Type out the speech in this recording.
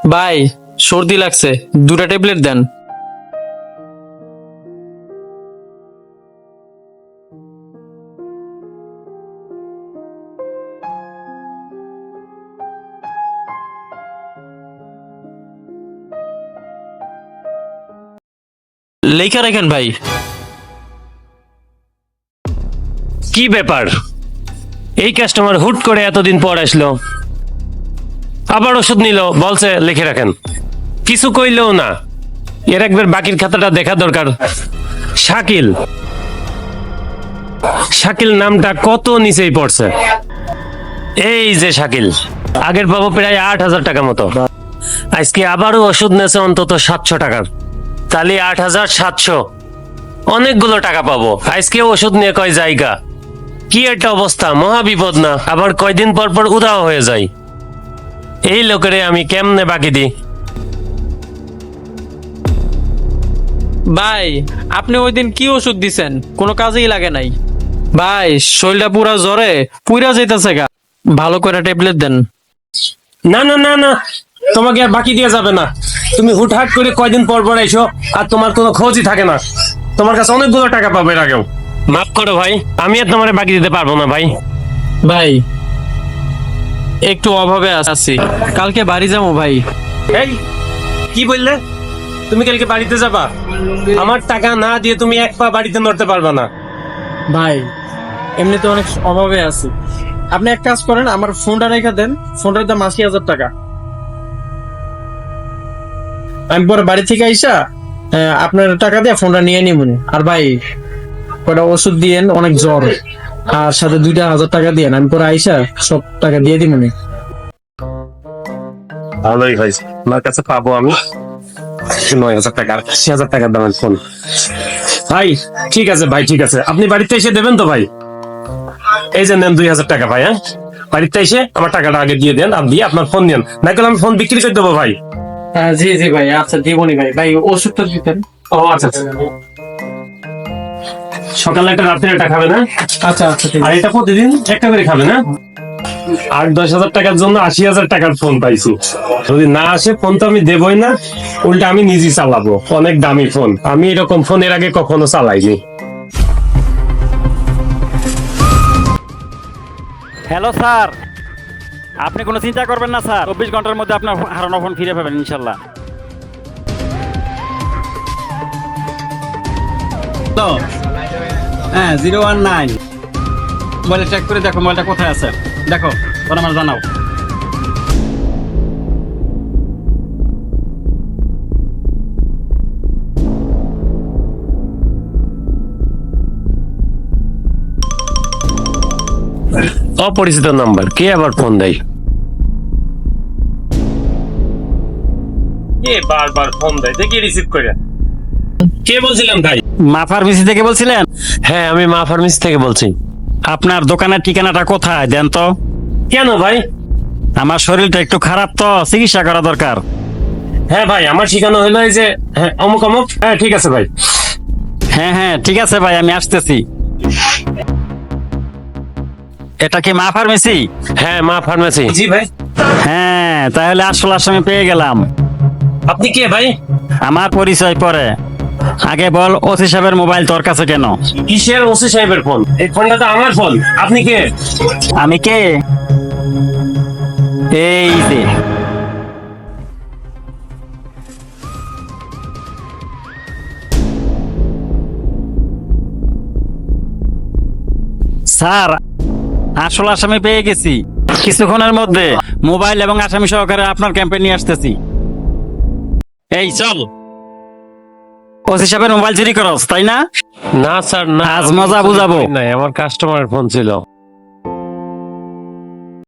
ভাই সর্দি লাগছে, দুটা ট্যাবলেট দেন। লেখা রাখেন ভাই। কি ব্যাপার, এই কাস্টমার হুট করে এতদিন পর আসলো, আবার ওষুধ নিল, বলছে লিখে রাখেন, কিছু কইলেও না। এর একবার বাকির খাতাটা দেখা দরকার। শাকিল, শাকিল নামটা কত নিচেই পড়ছে। এই যে শাকিল, আগের পাবো প্রায় 8,000 টাকা মতো। আজকে আবারও ওষুধ নেছে অন্তত 700 টাকার, তাহলে 8,700, অনেকগুলো টাকা পাবো। আজকে ওষুধ নিয়ে কয় জায়গা, কি একটা অবস্থা, মহা বিপদ না? আবার কয়দিন পর পর উধাও হয়ে যায়। এই লোকেরে আমি কেমনে বাকি দিই? ভাই আপনি ওই দিন কি ওষুধ দিছেন, কোনো কাজেই লাগে নাই। ভাই শরীরটা পুরা জ্বরে পুরা যাইতেছে গা, ভালো করে ট্যাবলেট দেন। না না না না, তোমাকে আর বাকি দিয়ে যাবে না। তুমি হুটহাট করে কয়দিন পর পর এসো, আর তোমার কোনো খোঁজই থাকে না। তোমার কাছে অনেকগুলো টাকা পাবো এর আগেও। মাফ করো ভাই, আমি আর তোমার বাকি দিতে পারবো না ভাই। ভাই একটু অভাবে আছি, কালকে বাড়ি যাবো ভাই। এই কি বললে? তুমি কালকে বাড়িতে যাবা? আমার টাকা না দিয়ে তুমি এক পা বাড়িতে নড়তে পারবা না। ভাই এমনিতে অনেক অভাবে আছি, আপনি এক কাজ করেন, আমার ফোনটা রেখে দেন, ফোনটার দাম 80,000 টাকা। আমি পরে বাড়ি থেকে আইসা আপনার টাকা দিয়ে ফোনটা নিয়ে নিবনি। আর ভাই কটা ওষুধ দিয়েন, অনেক জ্বর, আর সাথে 2,000 টাকা দিয়েন, আমি পরে আইসা সব টাকা দিয়ে দিবনি। ভালোই হয়েছে, আমার কাছে পাবো আমি 9,000 টাকা, 80,000 টাকার দামের ফোন। ভাই ঠিক আছে ভাই, ঠিক আছে, আপনি বাড়িতে এসে দেবেন তো ভাই? এই যে নেন 2,000 টাকা ভাই। হ্যাঁ, বাড়িতে এসে আমার টাকাটা আগে দিয়ে দেন, আর দিয়ে আপনার ফোন নেন, না করলে আমি ফোন বিক্রি করে দেবো ভাই। জি জি ভাই, আচ্ছা দিবনি ভাই। ভাই ওষুধটা দিতেন। ও আচ্ছা আচ্ছা। সকালে একটা, রাত্রে একটা খাবে না? আচ্ছা আচ্ছা ঠিক আর আছে। এটা প্রতিদিন একটা করে খাবে না? 8-10,000 টাকার জন্য 80,000 টাকার ফোন পাইছি। যদি না আসে ফোন তো আমি দেবই না, উল্টা আমি নিজেই চালাবো। অনেক দামি ফোন, আমি এরকম ফোন এর আগে কখনো চালাইনি। হ্যালো স্যার, আপনি কোনো চিন্তা করবেন না স্যার, 24 ঘন্টার মধ্যে আপনার হারানো ফোন ফিরে পাবেন ইনশাল্লাহ। তো হ্যাঁ 019 মোবাইলে চেক করে দেখো মোবাইলটা কোথায় আছে, দেখো ওরা আমার জানাও। অপরিচিত নাম্বার, কে আবার ফোন দেয়? কে বারবার ফোন দেয়, দেখি রিসিভ করে। কে বলছিলেন ভাই? মা ফার্মেসি থেকে বলছিলেন? হ্যাঁ, আমি মা ফার্মেসি থেকে বলছি। আপনার দোকানের ঠিকানাটা কোথায় দেন তো? কেন ভাই? আমার শরীরটা একটু খারাপ তো, চিকিৎসা করা দরকার। হ্যাঁ ভাই, আমার ঠিকানা হলো এই যে, হ্যাঁ অমুক অমুক। হ্যাঁ ঠিক আছে ভাই। হ্যাঁ হ্যাঁ ঠিক আছে ভাই, আমি আসতেছি। এটা কি মা ফার্মেসি? হ্যাঁ মা ফার্মেসি। জি ভাই। হ্যাঁ তাহলে আসল আসামি পেয়ে গেলাম। আপনি কে ভাই? আমার পরিচয় পরে, আগে বল ওসি সাহেবের মোবাইল তোর কাছে কেন? কিসের ওসি সাহেবের ফোন? এই ফোনটা তো আমার ফোন। আপনি কে? আমি কে? এই যে স্যার, আসল আসামি পেয়ে গেছি, কিছুক্ষণের মধ্যে মোবাইল এবং আসামি সহকারে আপনার ক্যাম্পে নিয়ে আসতেছি। এই চল, ওসি সাহেবের মোবাইল চুরি করস তাই না? না স্যার না, আজ মজা বুঝাবো। নাই, আমার কাস্টমারের ফোন ছিল।